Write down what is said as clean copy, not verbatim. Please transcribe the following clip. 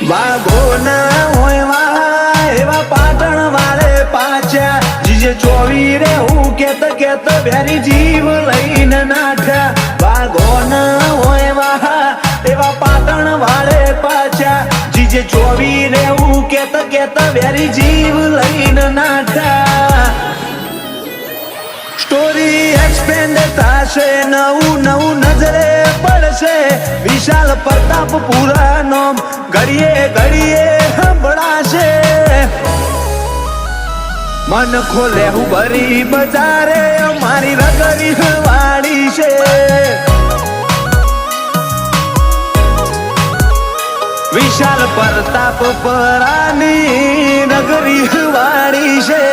વાઘો ના હોય વાહ એવા પાટણ વાળે પાછા જીજે ચોવી રે હું કેત ભેરી જીવ લઈને નાઠ્યા વાઘો ના હોય વાહ એવા પાટણ વાળે પાછા જીજે ચોવી રે હું કેત ભેરી જીવ લઈને નાઠ્યા સ્ટોરી એક્સપેન્ડ થશે નવું નજરે પડશે વિશાલ પ્રતાપ પુરાનો ઘડીએ સંભળાશે મન ખોલે હું ભરી બજારે મારી રગરી વાળી છે વિશાલ પ્રતાપ પરાની નગરી વાળી છે